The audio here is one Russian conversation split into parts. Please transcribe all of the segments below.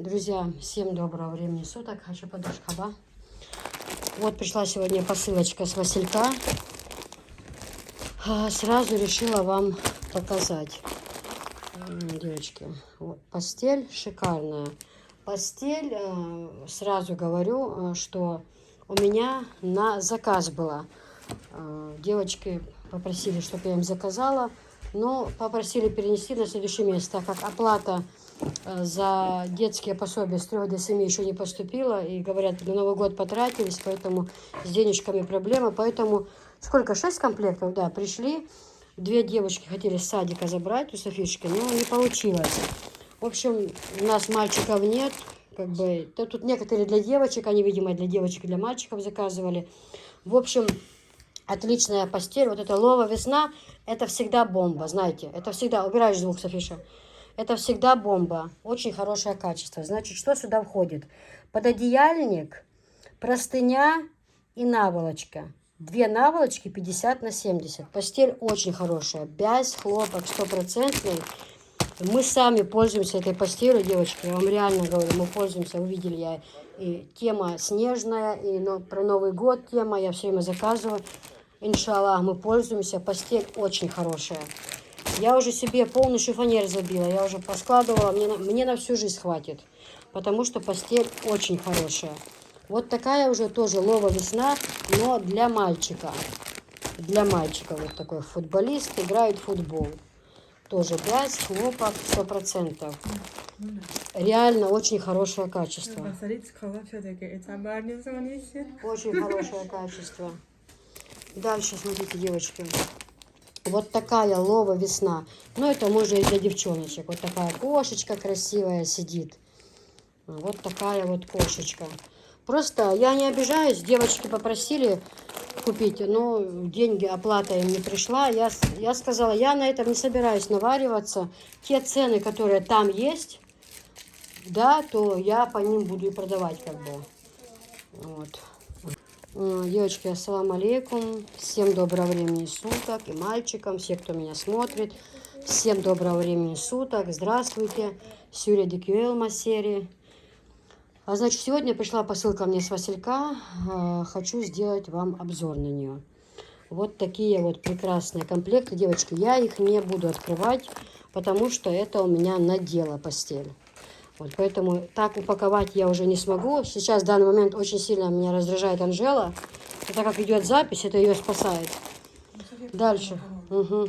Друзья, всем доброго времени суток. Хочу подушка, да? Вот пришла сегодня посылочка с Василька. Сразу решила вам показать. Девочки, вот постель шикарная. Постель, сразу говорю, что у меня на заказ была. Девочки попросили, чтобы я им заказала, но попросили перенести на следующее место, так как оплата за детские пособия с 3 до 7 еще не поступила. И говорят, на Новый год потратились, поэтому с денежками проблема. Поэтому сколько? 6 комплектов, да, пришли. 2 девочки хотели с садика забрать у Софишки, но не получилось. В общем, у нас мальчиков нет. Как бы, тут некоторые для девочек, они, видимо, для девочек и для мальчиков заказывали. В общем, отличная постель. Вот эта Лова Весна, это всегда бомба, знаете. Это всегда, убираешь звук, Софиша. Это всегда бомба. Очень хорошее качество. Значит, что сюда входит? Пододеяльник, простыня и наволочка. 2 наволочки 50 на 70. Постель очень хорошая. Бязь, хлопок, 100%. Мы сами пользуемся этой постелью, девочки. Я вам реально говорю, мы пользуемся. Увидели я. И тема снежная, и про Новый год тема. Я все время заказываю. Иншаллах, мы пользуемся. Постель очень хорошая. Я уже себе полный шифонер забила. Я уже поскладывала. Мне на всю жизнь хватит. Потому что постель очень хорошая. Вот такая уже тоже Лова Весна, но для мальчика. Для мальчика вот такой футболист играет в футбол. Тоже бязь, хлопок, 100%. Реально очень хорошее качество. Очень хорошее качество. Дальше, смотрите, девочки. Вот такая Лова Весна. Но это можно и для девчоночек. Вот такая кошечка красивая сидит. Вот такая вот кошечка. Просто я не обижаюсь. Девочки попросили купить, но деньги, оплата им не пришла. Я сказала, я на этом не собираюсь навариваться. Те цены, которые там есть, да, то я по ним буду и продавать как бы. Вот. Девочки, ассаламу алейкум. Всем доброго времени суток. И мальчикам, все, кто меня смотрит. Всем доброго времени суток. Здравствуйте. Сюрия Дикюэлма серии. Значит, сегодня пришла посылка мне с Василька. Хочу сделать вам обзор на нее. Вот такие вот прекрасные комплекты. Девочки, я их не буду открывать, потому что это у меня надела постель. Вот, поэтому так упаковать я уже не смогу. Сейчас в данный момент очень сильно меня раздражает Анжела. И так как идет запись, это ее спасает. Дальше. Угу.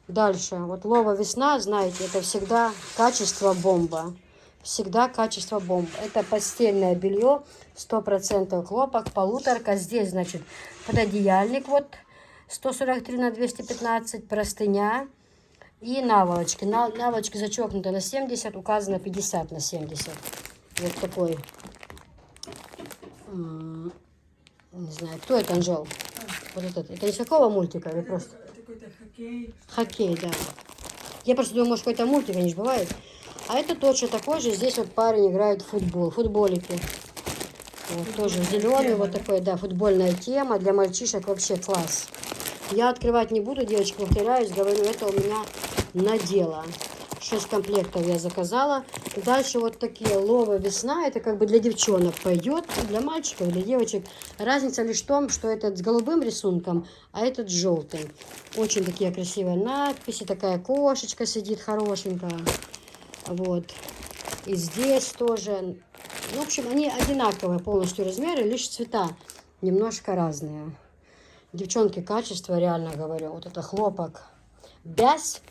Дальше. Вот Лова Весна, знаете, это всегда качество бомба. Всегда качество бомба. Это постельное белье, 100% хлопок, полуторка. Здесь, значит, пододеяльник, вот, 143 на 215, простыня. И наволочки. Наволочки зачеркнуты на 70, указано 50 на 70. Вот такой. Не знаю, кто это, Анжел? Вот этот. Это из какого мультика? Или просто? Хоккей. Хоккей, да. Я просто думаю, может, какой-то мультик, они же бывают. А это точно такой же. Здесь вот парень играет в футбол. Футболики. Вот, тоже зеленый, вот такой, да, футбольная тема. Для мальчишек вообще класс. Я открывать не буду, девочки, повторяюсь, говорю, это у меня надела. 6 комплектов я заказала. Дальше вот такие Лова Весна. Это как бы для девчонок пойдет. Для мальчиков, для девочек. Разница лишь в том, что этот с голубым рисунком, а этот с желтым. Очень такие красивые надписи. Такая кошечка сидит хорошенькая. Вот. И здесь тоже. В общем, они одинаковые полностью размеры, лишь цвета немножко разные. Девчонки, качество, реально говорю. Вот это хлопок. Бязь.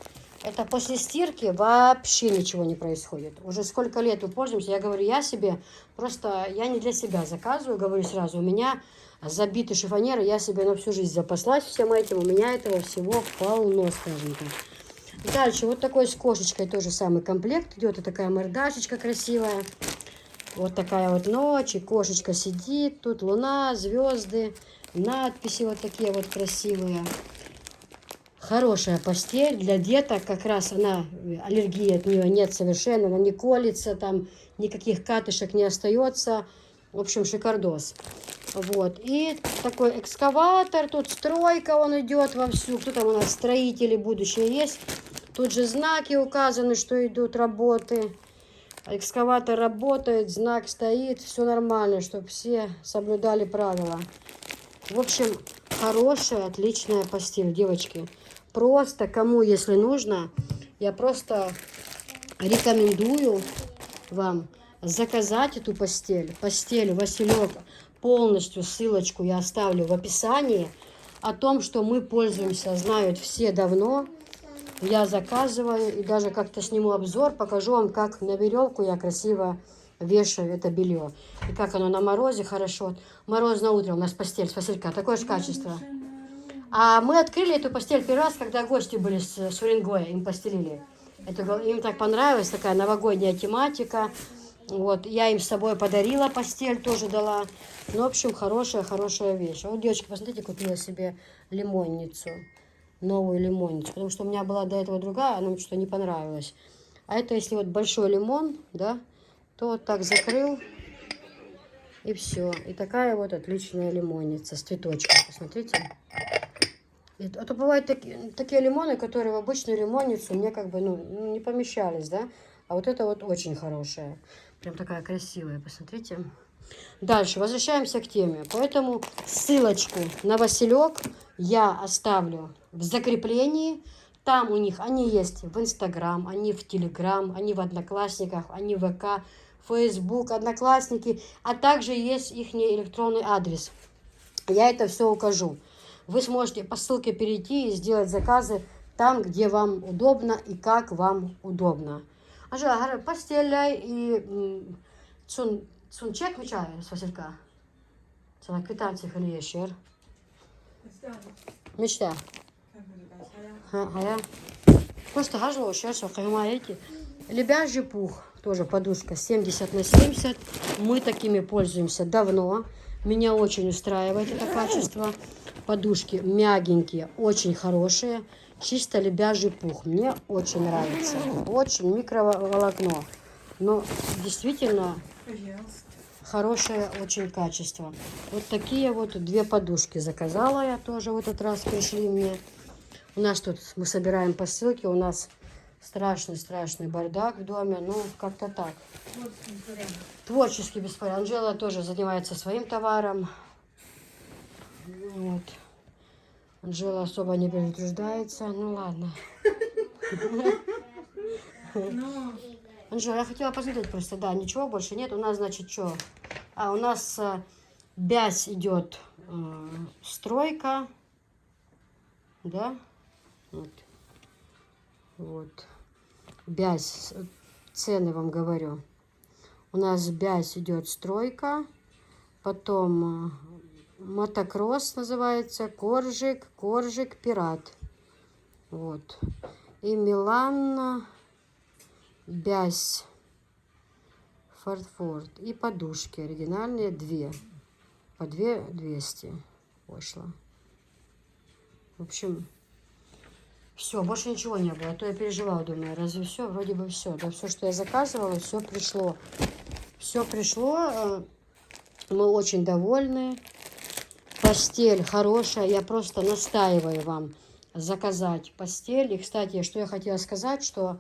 Это после стирки вообще ничего не происходит. Уже сколько лет мы пользуемся. Я говорю, я себе, просто я не для себя заказываю, говорю сразу. У меня забиты шифонеры, я себе на всю жизнь запаслась всем этим. У меня этого всего полно, скажем так. Дальше вот такой с кошечкой тоже самый комплект идет. И такая мордашечка красивая. Вот такая вот ночь, и кошечка сидит. Тут луна, звезды, надписи вот такие вот красивые. Хорошая постель для деток, как раз она, аллергии от нее нет совершенно, она не колется, там никаких катышек не остается. В общем, шикардос. Вот. И такой экскаватор, тут стройка, он идет вовсю. Кто там у нас, строители будущее есть. Тут же знаки указаны, что идут работы. Экскаватор работает, знак стоит, все нормально, чтобы все соблюдали правила. В общем, хорошая, отличная постель, девочки. Просто кому, если нужно, я просто рекомендую вам заказать эту постель. Постель Василек, полностью ссылочку я оставлю в описании. О том, что мы пользуемся, знают все давно. Я заказываю и даже как-то сниму обзор, покажу вам, как на веревку я красиво вешаю это белье. И как оно на морозе хорошо. Морозное утро у нас постель с Василька, такое же качество. А мы открыли эту постель первый раз, когда гости были с Уренгоя, им постелили. Им так понравилась такая новогодняя тематика. Вот, я им с собой подарила постель, тоже дала. Ну, в общем, хорошая вещь. А вот, девочки, посмотрите, купила себе лимонницу. Новую лимонницу. Потому что у меня была до этого другая, она мне что-то не понравилась. А это, если вот большой лимон, да, то вот так закрыл. И все. И такая вот отличная лимонница с цветочком. Посмотрите. А то бывают такие лимоны, которые в обычную лимонницу мне как бы, ну, не помещались, да. А вот это вот очень хорошая. Прям такая красивая, посмотрите. Дальше, возвращаемся к теме. Поэтому ссылочку на Василек я оставлю в закреплении. Там у них, они есть в Инстаграм, они в Телеграм, они в Одноклассниках, они в ВК, Фейсбук, Одноклассники. А также есть их электронный адрес. Я это все укажу. Вы сможете по ссылке перейти и сделать заказы там, где вам удобно и как вам удобно. Анжела, постель и Sunçek mi çağırıyoruz Fasilka? Sana kvitansiya хали yaşıyor. Мечта. Просто хажу, сейчас понимаете. Лебяжий пух, тоже подушка 70 на 70. Мы такими пользуемся давно. Меня очень устраивает это качество. Подушки мягенькие, очень хорошие. Чисто лебяжий пух. Мне очень нравится. Очень микроволокно. Но действительно хорошее очень качество. Вот такие вот две подушки заказала я тоже в этот раз, пришли мне. У нас тут мы собираем посылки, у нас страшный бардак в доме, ну как-то так. Творческий беспорядок. Анжела тоже занимается своим товаром. Вот. Анжела особо не перетруждается, ну ладно. Анжела, я хотела посмотреть просто, да, ничего больше нет. У нас, значит, что? У нас бязь идет стройка, да, вот, бязь, цены вам говорю. У нас бязь идет стройка, потом мотокросс называется, коржик, пират, вот, и Милан, бязь, форт и подушки оригинальные 2 по 200 вышло. В общем, все, больше ничего не было. А то я переживала, думаю, разве все? Вроде бы все. Да, все, что я заказывала, все пришло. Все пришло. Мы очень довольны. Постель хорошая. Я просто настаиваю вам заказать постель. И, кстати, что я хотела сказать, что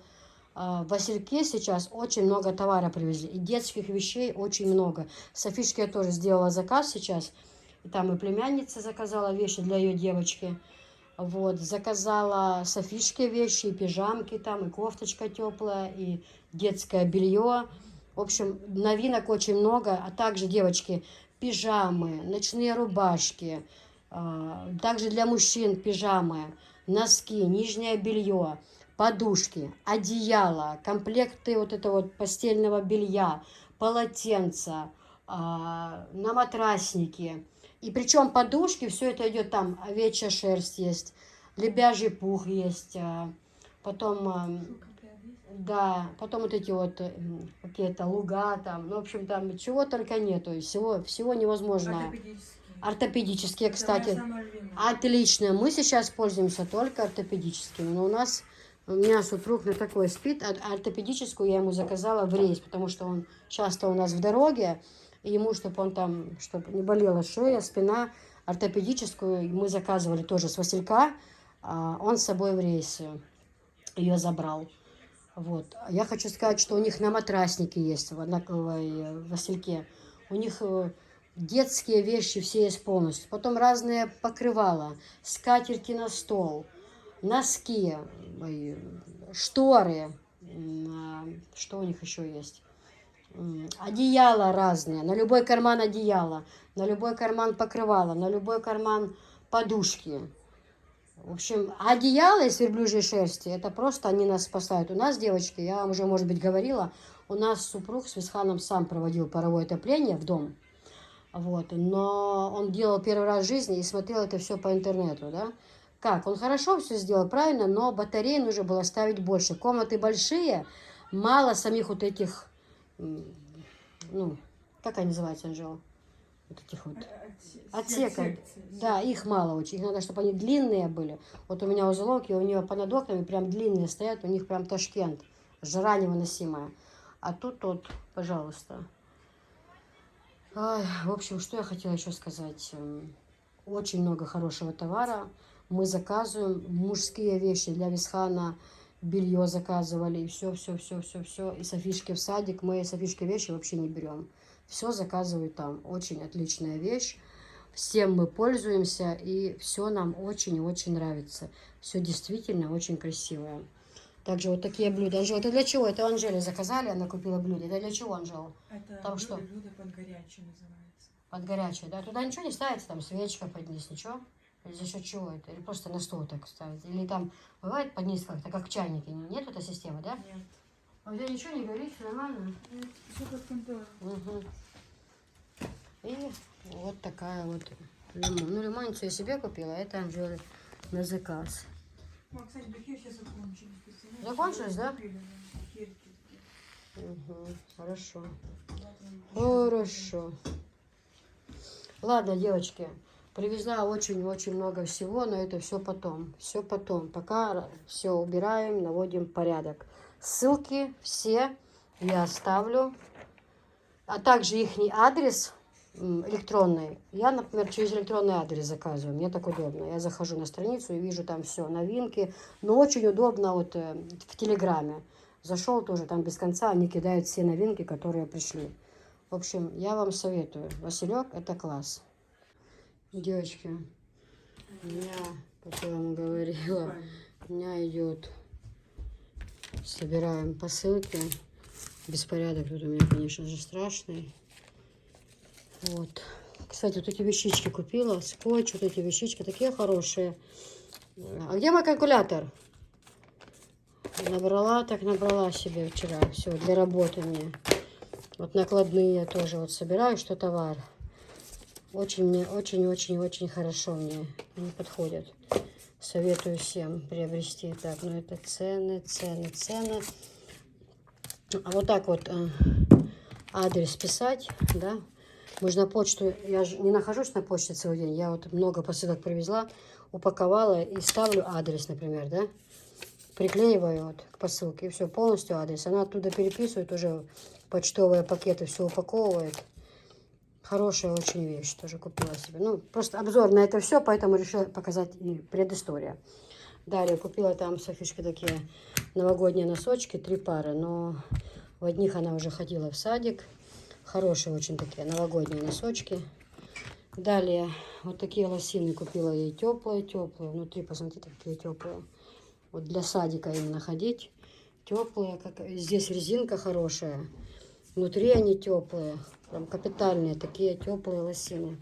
в Васильке сейчас очень много товара привезли. И детских вещей очень много. Софишке я тоже сделала заказ сейчас. И там и племянница заказала вещи для ее девочки. Вот, заказала Софишке вещи, и пижамки там, и кофточка теплая, и детское белье. В общем, новинок очень много. А также, девочки, пижамы, ночные рубашки. Также для мужчин пижамы, носки, нижнее белье, подушки, одеяло, комплекты вот этого вот постельного белья, полотенца, на матраснике. И причем подушки, все это идет там, овечья шерсть есть, лебяжий пух есть, потом, да, потом вот эти вот какие-то луга там, ну, в общем, там чего только нету, всего невозможно. Ортопедические, кстати, отлично. Мы сейчас пользуемся только ортопедическими, но у меня супруг на такой спит, а ортопедическую я ему заказала в рейс, потому что он часто у нас в дороге, и ему, чтобы он там, чтобы не болела шея, спина, ортопедическую мы заказывали тоже с Василька, он с собой в рейс ее забрал. Вот. Я хочу сказать, что у них на матраснике есть в однаковой Васильке. У них детские вещи все есть полностью. Потом разные покрывала, скатерти на стол, носки, шторы. Что у них еще есть? Одеяла разные, на любой карман одеяла, на любой карман покрывала, на любой карман подушки. В общем, одеяло из верблюжьей шерсти, это просто они нас спасают. У нас, девочки, я вам уже, может быть, говорила, у нас супруг с Висханом сам проводил паровое отопление в дом. Вот, но он делал первый раз в жизни и смотрел это все по интернету, да. Как? Он хорошо все сделал, правильно, но батареи нужно было ставить больше. Комнаты большие, мало самих вот этих, ну, как они называются, Анжела? Вот этих вот отсеков. Да, их мало очень. Их надо, чтобы они длинные были. Вот у меня узелок, и у нее понад окнами прям длинные стоят, у них прям Ташкент. Жара невыносимая. А тут вот, пожалуйста. Ай, в общем, что я хотела еще сказать. Очень много хорошего товара. Мы заказываем мужские вещи для Висхана, белье заказывали, и все. И Софишки в садик. Мы Софишки вещи вообще не берем. Все заказываю там. Очень отличная вещь. Всем мы пользуемся, и все нам очень-очень нравится. Все действительно очень красивое. Также вот такие блюда. Анжела, это для чего? Это у Анжели заказали, она купила блюдо. Это для чего, Анжела? Это там блюдо, что? блюдо под горячее называется. Под горячее, да? Туда ничего не ставится, там свечка подниз, ничего? Или за счет чего это? Или просто на стол так ставится? Или там бывает подниз как-то, как в чайнике? Нет этой системы, да? Нет. А вы ничего не говорите, нормально? Нет, все как контора. Угу. И вот такая вот лимон. Ну, лимонницу я себе купила, а это Анжеле на заказ. Ну, кстати, бекир сейчас закончились. представляешь? Закончились, да? Купили, да, бекирки. Угу, хорошо. Хорошо. Ладно, девочки, привезла очень-очень много всего, но это все потом. Все потом. Пока все убираем, наводим порядок. Ссылки все я оставлю. А также их адрес электронный. Я, например, через электронный адрес заказываю. Мне так удобно. Я захожу на страницу и вижу там все, новинки. Но очень удобно вот в Телеграме. Зашел тоже, там без конца они кидают все новинки, которые пришли. В общем, я вам советую. Василек – это класс. Девочки, у меня, как я вам говорила, у меня идет, собираем посылки. Беспорядок тут у меня, конечно же, страшный. Вот. Кстати, вот эти вещички купила, скотч, вот эти вещички такие хорошие. А где мой калькулятор? Набрала, так набрала себе вчера. Все, для работы мне. Вот накладные тоже вот собираю, что товар. Очень мне, очень-очень-очень хорошо мне они подходят. Советую всем приобрести. Так, ну это цены. А вот так вот адрес писать, да. Мы же на почту, я же не нахожусь на почте целый день. Я вот много посылок привезла, упаковала и ставлю адрес, например, да. Приклеиваю вот к посылке, и все, полностью адрес. Она оттуда переписывает уже почтовые пакеты, все упаковывает. Хорошая очень вещь, тоже купила себе. Ну, просто обзор на это все, поэтому решила показать и предыстория. Далее купила там Софишке такие новогодние носочки, 3 пары, но в одних она уже ходила в садик. Хорошие очень такие новогодние носочки. Далее вот такие лосины купила ей теплые. Внутри, посмотрите, какие теплые. Вот для садика именно ходить. Теплые. Как... Здесь резинка хорошая. Внутри они теплые. Прям капитальные. Такие теплые лосины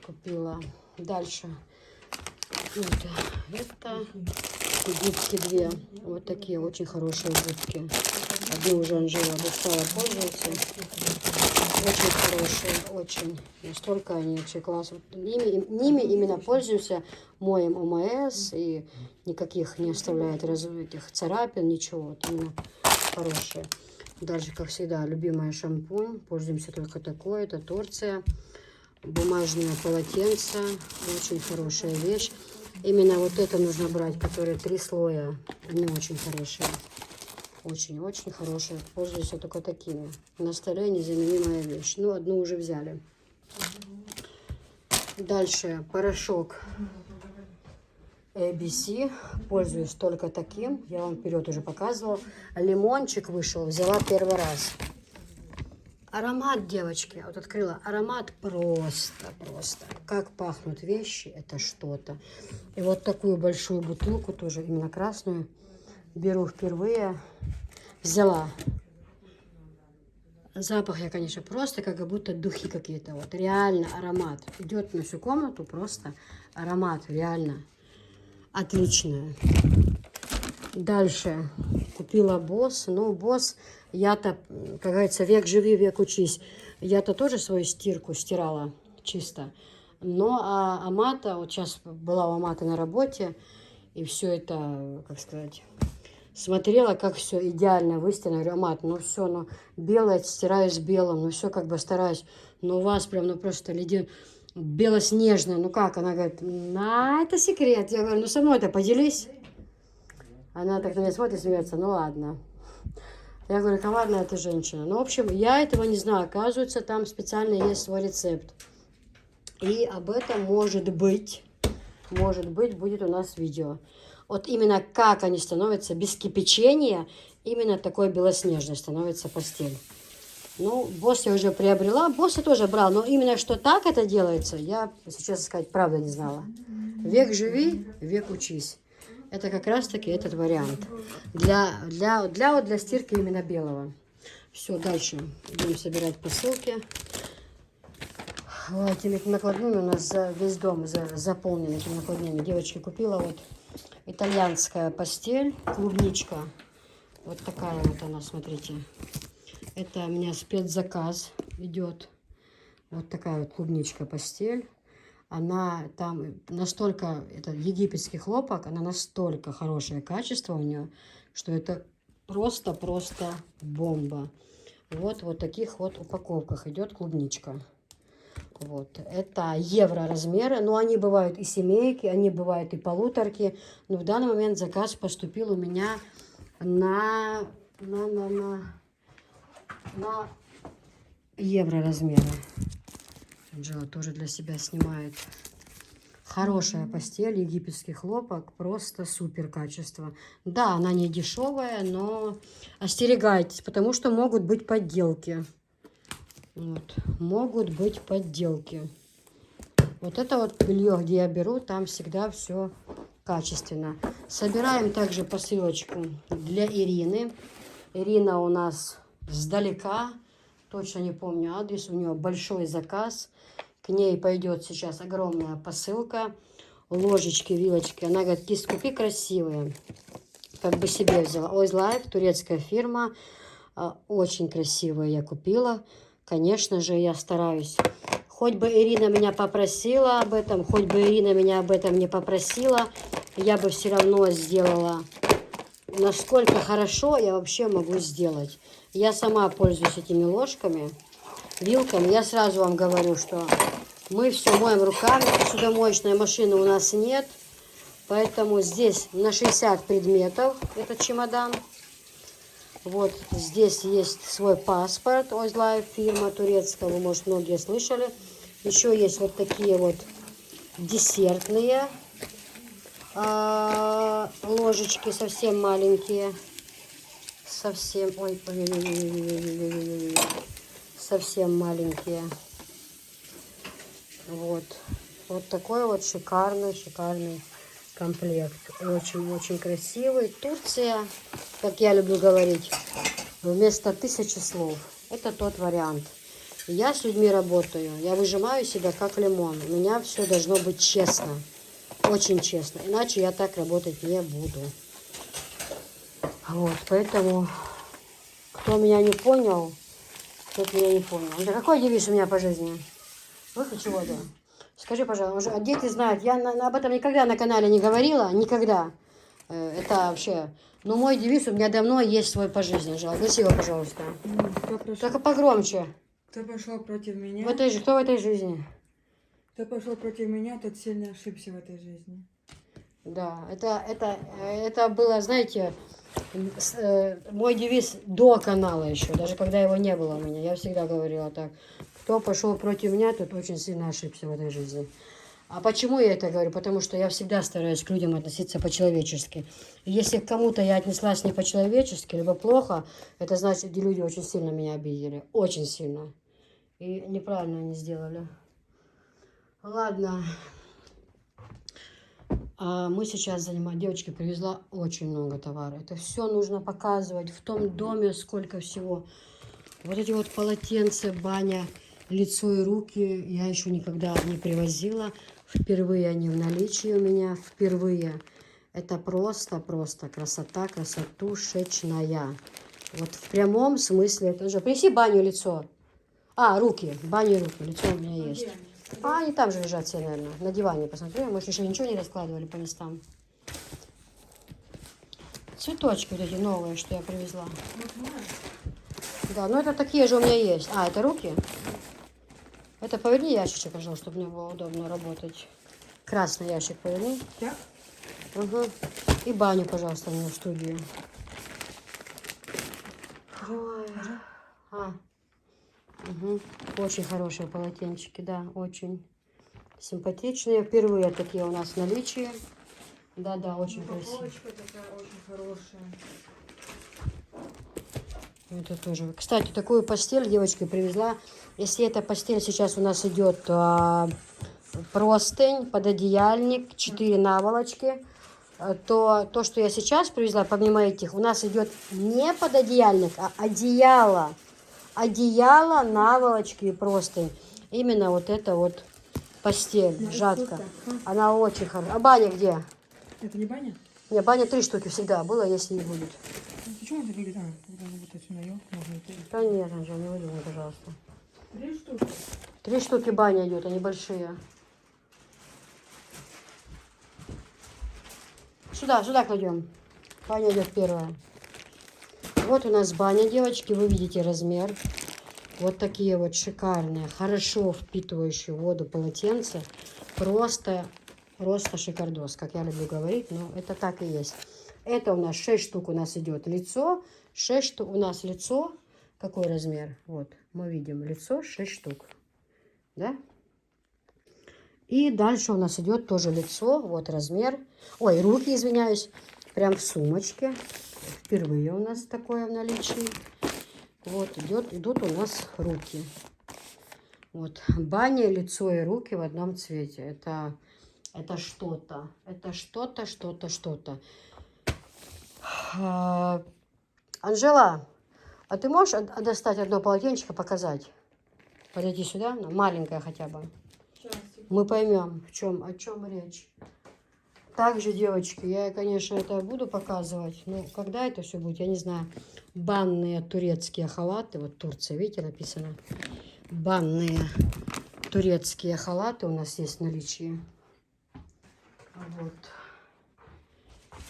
купила. Дальше. Вот это губки 2. Вот такие очень хорошие губки. Одну уже Анжела достала, пользуется. Очень хорошие, очень. Настолько они вообще классные. Ними именно пользуемся, моем ОМС, и никаких не оставляет этих царапин, ничего. Вот именно хорошие. Дальше, как всегда, любимая шампунь. Пользуемся только такой. Это Турция. Бумажные полотенца. Очень хорошая вещь. Именно вот это нужно брать, которые 3 слоя. Они очень хорошие. Очень-очень хорошие. Пользуюсь только такими. На столе незаменимая вещь. Ну, одну уже взяли. Дальше порошок. ABC. Пользуюсь только таким. Я вам вперед уже показывала. Лимончик вышел, взяла первый раз. Аромат, девочки, вот открыла. Аромат просто. Как пахнут вещи, это что-то. И вот такую большую бутылку, тоже именно красную, беру впервые. Взяла. Запах я, конечно, просто как будто духи какие-то. Вот реально аромат. Идет на всю комнату, просто аромат, реально. Отличная. Дальше купила Босс. Ну, Босс, я-то, как говорится, век живи, век учись. Я-то тоже свою стирку стирала чисто. Но Амата, вот сейчас была у Аматы на работе, и все это, как сказать, смотрела, как все идеально выстирано. Говорю, Амат, ну все, ну белое стираю с белым, ну все как бы стараюсь. Но у вас прям, ну просто ледяное. Белоснежная, ну как? Она говорит, это секрет. Я говорю, ну со мной-то поделись. Она так на меня смотрит, смеется, ну ладно. Я говорю, коварная ты женщина. Ну, в общем, я этого не знаю. Оказывается, там специально есть свой рецепт. И об этом, может быть, будет у нас видео. Вот именно как они становятся без кипячения, именно такой белоснежной становится постель. Ну, Босс я уже приобрела, Босс я тоже брал, но именно что так это делается, я, если честно сказать, правда не знала. Век живи, век учись. Это как раз-таки этот вариант. Для стирки именно белого. Все, дальше будем собирать посылки. Вот, этими накладными у нас весь дом заполнен этими накладными. Девочки, купила вот итальянская постель, клубничка. Вот такая вот она, смотрите. Это у меня спецзаказ идет. Вот такая вот клубничка постель. Она там настолько, это египетский хлопок, она настолько хорошее качество у нее, что это просто бомба. Вот таких вот упаковках идет клубничка. Вот, это евро размеры, но они бывают и семейки, они бывают и полуторки. Но в данный момент заказ поступил у меня на евро размеры. Анжела тоже для себя снимает. Хорошая постель, египетский хлопок, просто супер качество. Да, она не дешевая, но остерегайтесь, потому что могут быть подделки. Вот, могут быть подделки. Вот это вот белье, где я беру, там всегда все качественно. Собираем также посылочку для Ирины. Ирина у нас сдалека. Точно не помню адрес, у нее большой заказ. К ней пойдет сейчас огромная посылка. Ложечки, вилочки. Она говорит, кисть купи красивые. Как бы себе взяла. Oz Life, турецкая фирма. Очень красивые я купила. Конечно же, я стараюсь. Хоть бы Ирина меня попросила об этом, хоть бы Ирина меня об этом не попросила, я бы все равно сделала. Насколько хорошо я вообще могу сделать. Я сама пользуюсь этими ложками, вилками. Я сразу вам говорю, что мы все моем руками. Посудомоечной машины у нас нет. Поэтому здесь на 60 предметов этот чемодан. Вот здесь есть свой паспорт. Oz Life, фирма турецкая. Вы, может, многие слышали. Еще есть вот такие вот десертные ложечки, совсем маленькие. Совсем, совсем маленькие. Вот такой вот шикарный комплект. Очень красивый. Турция, как я люблю говорить, вместо 1000 слов. Это тот вариант. Я с людьми работаю, я выжимаю себя как лимон. У меня все должно быть честно. Очень честно. Иначе я так работать не буду. Вот, поэтому, кто меня не понял, тот меня не понял. Какой девиз у меня по жизни? Выход чего-то. Скажи, пожалуйста, дети знают, я об этом никогда на канале не говорила, никогда. Это вообще... Но мой девиз у меня давно есть свой по жизни. Огласи его, пожалуйста. Только погромче. Кто пошел против меня? Кто в этой жизни? Кто пошел против меня, тот сильно ошибся в этой жизни. Да, это было, знаете, мой девиз до канала еще, даже когда его не было у меня. Я всегда говорила так. Кто пошел против меня, тот очень сильно ошибся в этой жизни. А почему я это говорю? Потому что я всегда стараюсь к людям относиться по-человечески. И если к кому-то я отнеслась не по-человечески, либо плохо, это значит, эти люди очень сильно меня обидели. Очень сильно. И неправильно они сделали. Ладно. А мы сейчас занимаем. Девочки, привезла очень много товара. Это все нужно показывать. В том доме сколько всего. Вот эти вот полотенца, баня, лицо и руки я еще никогда не привозила. Впервые они в наличии у меня. Впервые. Это просто красота, красотушечная. Вот в прямом смысле. Это уже. Принеси баню и лицо. А, руки. Баню и руки. Лицо у меня есть. А, они там же лежат все, наверное. На диване, посмотри. Может, еще ничего не раскладывали по местам. Цветочки вот эти новые, что я привезла. Да, ну это такие же у меня есть. А, это руки? Это поверни ящичек, пожалуйста, чтобы мне было удобно работать. Красный ящик поверни. Так? Угу. И баню, пожалуйста, мне в студию. Ой. А. Угу. Очень хорошие полотенчики, да, очень симпатичные. Впервые такие у нас в наличии. Да, очень красивые. Упаковочка такая очень хорошая. Это тоже. Кстати, такую постель девочки привезла. Если эта постель сейчас у нас идет простынь, пододеяльник, 4 наволочки, то то, что я сейчас привезла, помимо этих, у нас идет не пододеяльник, а одеяло. Одеяло, наволочки и простынь. Именно вот это вот постель, жатка. Она очень хорошая. А баня где? Это не баня? Не, баня 3 штуки всегда было, если не будет. Ну, почему это выглядит? А, когда вот отсюда наел, можно идти. Да нет, Анжел, не выдумай, пожалуйста. 3 штуки. 3 штуки баня идет, они большие. Сюда кладем. Баня идет первая. Вот у нас баня, девочки, вы видите размер. Вот такие вот шикарные, хорошо впитывающие воду полотенца. Просто шикардос, как я люблю говорить, но это так и есть. Это у нас 6 штук у нас идет лицо. 6 штук у нас лицо. Какой размер? Вот, мы видим лицо 6 штук. Да? И дальше у нас идет тоже лицо. Вот размер. Ой, руки, извиняюсь. Прям в сумочке. Впервые у нас такое в наличии. Вот идут у нас руки. Вот баня, лицо и руки в одном цвете. Это что-то. Это что-то. Анжела, а ты можешь достать одно полотенчико, показать? Подойди сюда, маленькое хотя бы. Мы поймем, о чем речь. Также, девочки, я, конечно, это буду показывать, но когда это все будет, я не знаю. Банные турецкие халаты, вот Турция, видите, написано. Банные турецкие халаты у нас есть в наличии.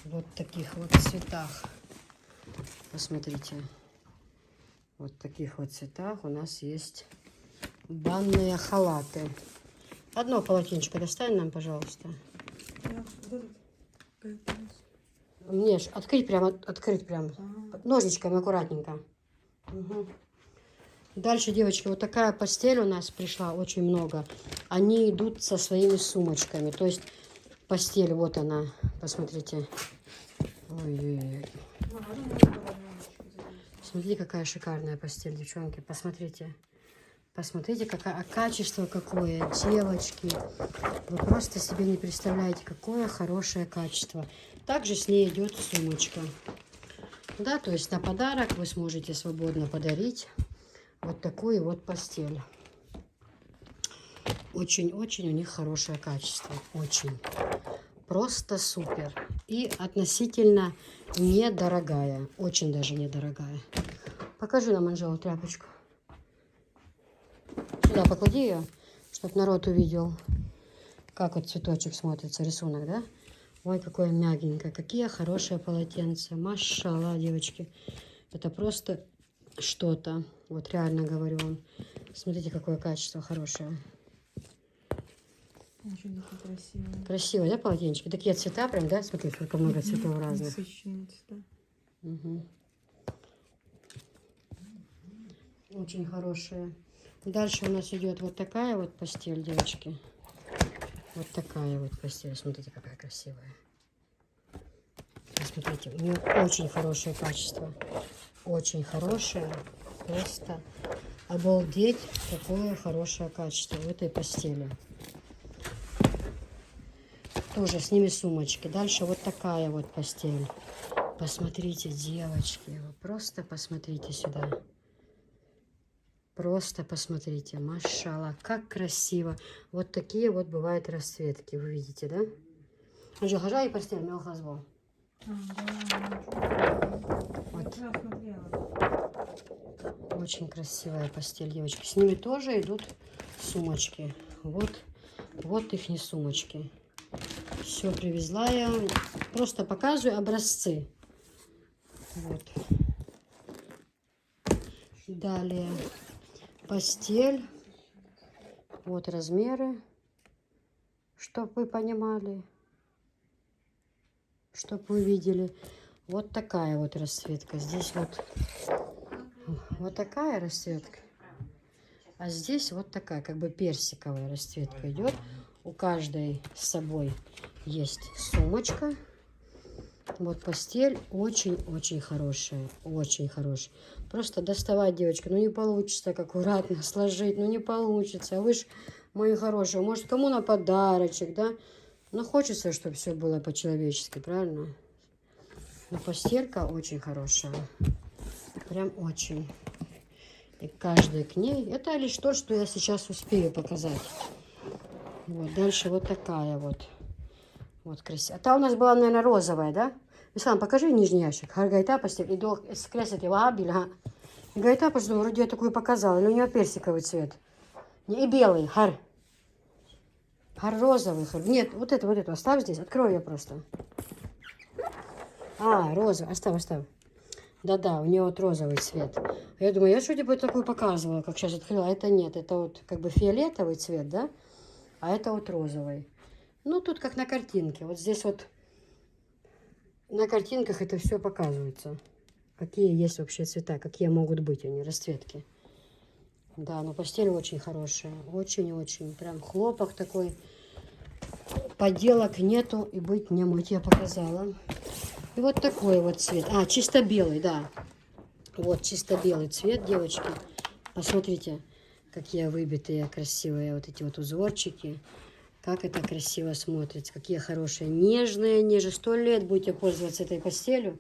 Вот в таких вот цветах. Посмотрите. Вот в таких вот цветах у нас есть банные халаты. Одно полотенечко достань нам, пожалуйста. Мне ж открыть прямо. Ножничками аккуратненько. Угу. Дальше, девочки, вот такая постель у нас пришла, очень много. Они идут со своими сумочками. То есть постель, вот она, посмотрите. Ой-ой-ой. Смотрите, какая шикарная постель, девчонки. Посмотрите. Посмотрите, какое качество какое, девочки. Вы просто себе не представляете, какое хорошее качество. Также с ней идет сумочка. Да, то есть на подарок вы сможете свободно подарить вот такую вот постель. Очень-очень у них хорошее качество. Очень. Просто супер. И относительно недорогая. Очень даже недорогая. Покажи нам, Анжела, тряпочку. Сюда поклади ее, чтобы народ увидел, как вот цветочек смотрится, рисунок, да? Ой, какое мягенькое, какие хорошие полотенца. Машалла, девочки. Это просто что-то. Вот реально говорю вам. Смотрите, какое качество хорошее. Очень красиво. Красивые, да, полотенчики? Такие цвета прям, да? Смотри, сколько много цветов разных. Насыщенные цвета. Угу. Очень хорошие. Дальше у нас идет вот такая вот постель, девочки. Вот такая вот постель. Смотрите, какая красивая. Смотрите, у нее очень хорошее качество. Очень хорошее. Просто обалдеть, какое хорошее качество в этой постели. Тоже с ними сумочки. Дальше вот такая вот постель. Посмотрите, девочки. Вы просто посмотрите сюда. Просто посмотрите. Машалла, как красиво. Вот такие вот бывают расцветки. Вы видите, да? Анжел, хожа и постель, мел хазбол. Вот. Очень красивая постель, девочки. С ними тоже идут сумочки. Вот их не сумочки. Все привезла я. Просто показываю образцы. Вот. Далее постель. Вот размеры. Чтоб вы понимали. Чтоб вы видели. Вот такая вот расцветка. Здесь вот такая расцветка. А здесь вот такая, как бы персиковая расцветка идет. У каждой с собой есть сумочка. Вот постель очень-очень хорошая. Очень хорошая. Просто доставать, девочка, ну не получится так аккуратно сложить. Ну не получится. А вы ж, мои хорошие, может кому на подарочек, да? Но хочется, чтобы все было по-человечески, правильно? Но постелька очень хорошая. Прям очень. И каждая к ней. Это лишь то, что я сейчас успею показать. Вот, дальше вот такая вот. Вот красивая. А та у нас была, наверное, розовая, да? Ислам, покажи нижний ящик. Харгайта постель. И до скресет его абеля. И гайта, потому вроде я такую показала. Но у нее персиковый цвет. И белый. Хар розовый. Нет, вот эту оставь здесь. Открою ее просто. А, розовый. Оставь. Да-да, у нее вот розовый цвет. Я думаю, я что тебе такую показывала, как сейчас открыла. А это нет, это вот как бы фиолетовый цвет, да? А это вот розовый. Ну, тут как на картинке. Вот здесь вот на картинках это все показывается. Какие есть вообще цвета, какие могут быть они, расцветки. Да, но постель очень хорошая. Очень-очень. Прям хлопок такой. Поделок нету и быть не может. Я показала. И вот такой вот цвет. А, чисто белый, да. Вот чисто белый цвет, девочки. Посмотрите, какие выбитые, красивые вот эти вот узорчики. Как это красиво смотрится. Какие хорошие. Нежные. 100 лет будете пользоваться этой постелью.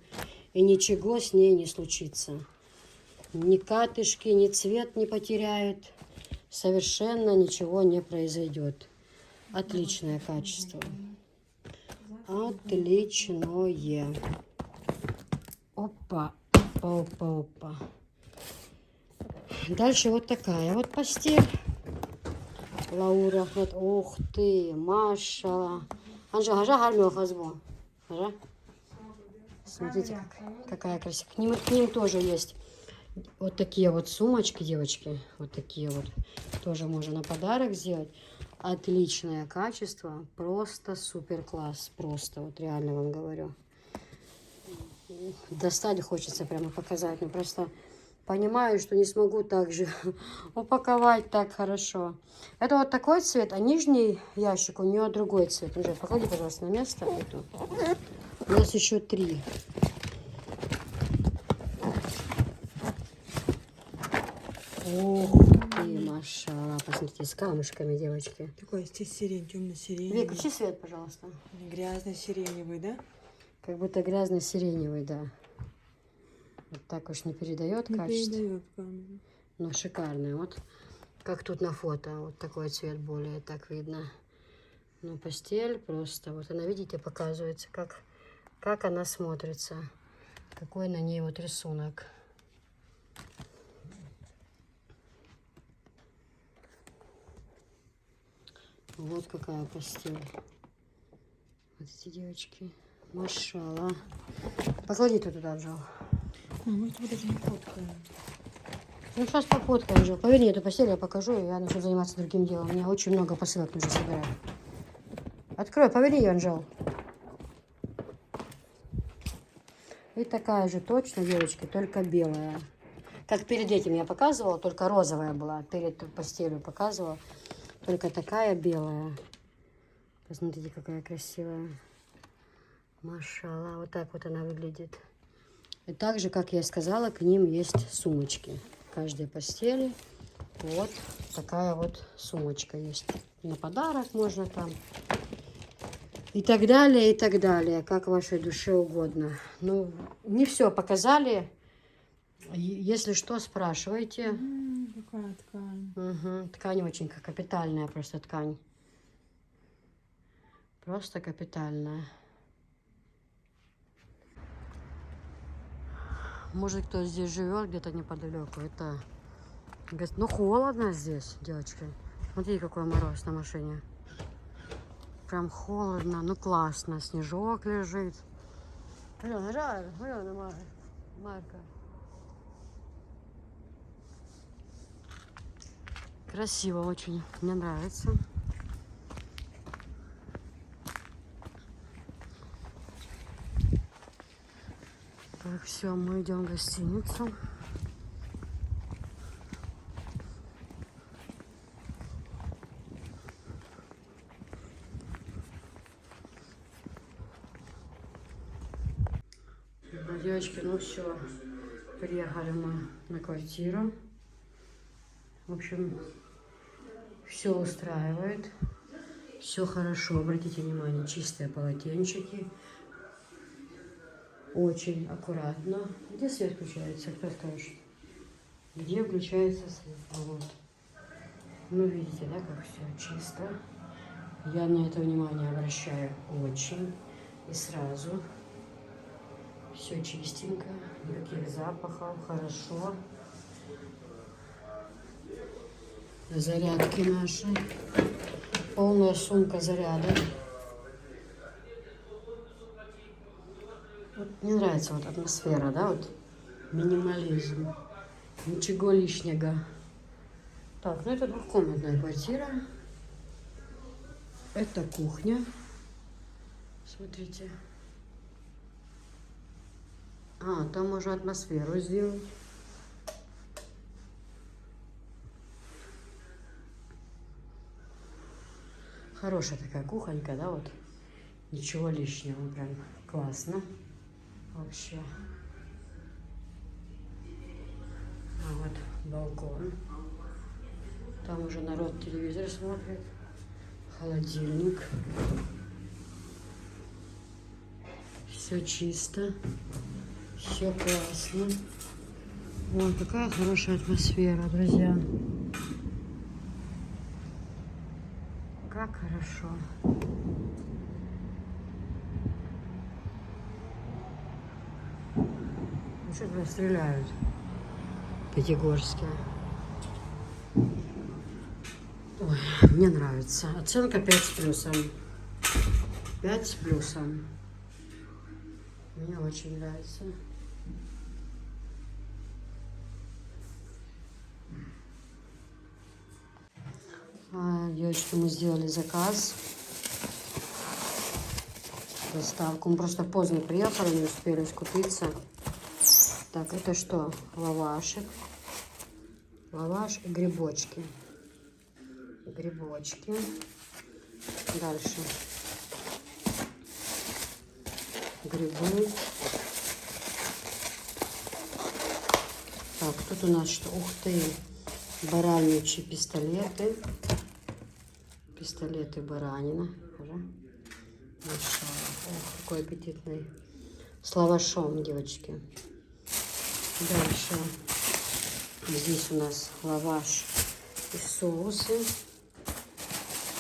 И ничего с ней не случится. Ни катышки, ни цвет не потеряют. Совершенно ничего не произойдет. Отличное качество. Отличное. Опа. Опа. Дальше вот такая вот постель. Лаура, вот, ух ты, Маша. Анжела, хажа гармил хазбо. Хажа. Смотрите, какая красивая. К ним тоже есть вот такие вот сумочки, девочки. Вот такие вот. Тоже можно на подарок сделать. Отличное качество. Просто супер класс. Просто вот реально вам говорю. Достать хочется прямо показать. Но просто понимаю, что не смогу так же упаковать так хорошо. Это вот такой цвет, а нижний ящик у нее другой цвет. Уже поклади, пожалуйста, на место эту. У нас еще 3. Ух ты, Машалла. Посмотрите, с камушками, девочки. Такой здесь сирень, темно-сиреневый. Вик, включи свет, пожалуйста. Грязно-сиреневый, да? Как будто грязно-сиреневый, да. Вот так уж не передает Не качество. передает камеру. Но шикарный. Вот как тут на фото. Вот такой цвет более так видно. Ну, постель просто. Вот она, видите, показывается, как она смотрится. Какой на ней вот рисунок. Вот какая постель. Вот эти девочки. Машалла. Поклади туда, Джо. Может, вот это не фоткаю. Ну, сейчас пофоткаем, Джо. Поверни эту постель, я покажу, и я начну заниматься другим делом. У меня очень много посылок нужно собирать. Открой, поверни ее, Анжел. И такая же точно, девочки, только белая. Как перед этим я показывала, только розовая была. Перед постелью показывала. Только такая белая. Посмотрите, какая красивая. Машалла. Вот так вот она выглядит. И также, как я и сказала, к ним есть сумочки. В каждой постели вот такая вот сумочка есть. На подарок можно там. И так далее, как вашей душе угодно. Ну, не все показали. Если что, спрашивайте. Какая ткань. Угу. Ткань очень капитальная, просто ткань. Просто капитальная. Может, кто здесь живет где-то неподалеку. Это... Ну, холодно здесь, девочки. Смотрите, какой мороз на машине. Прям холодно, ну классно. Снежок лежит. Марка. Красиво очень. Мне нравится. Так, все, мы идем в гостиницу. Девочки, ну все, приехали мы на квартиру. В общем, все устраивает, все хорошо. Обратите внимание, чистые полотенчики, очень аккуратно. Где свет включается? Кто скажет? Где включается свет? Вот. Ну, видите, да, как все чисто. Я на это внимание обращаю очень и сразу. Все чистенько, никаких запахов, хорошо. Зарядки наши. Полная сумка зарядок. Вот мне нравится вот атмосфера, да, вот минимализм. Ничего лишнего. Так, ну это двухкомнатная квартира. Это кухня. Смотрите. А, там можно атмосферу сделать. Хорошая такая кухонька, да, вот. Ничего лишнего, прям классно. Вообще. А вот балкон. Там уже народ телевизор смотрит. Холодильник. Все чисто. Все классно. Ой, какая хорошая атмосфера, друзья. Как хорошо. Ну, что-то стреляют. Пятигорске. Ой, мне нравится. Оценка 5 с плюсом. 5 с плюсом. Мне очень нравится. Девочки, мы сделали заказ. Доставку. Мы просто поздно приехали, не успели скупиться. Так, это что? Лавашек. Лаваш и грибочки. Грибочки. Дальше. Грибы. Так, тут у нас что? Ух ты! Бараньи пистолеты. Пистолеты баранина. Ох, какой аппетитный. С лавашом, девочки. Дальше. Здесь у нас лаваш и соусы.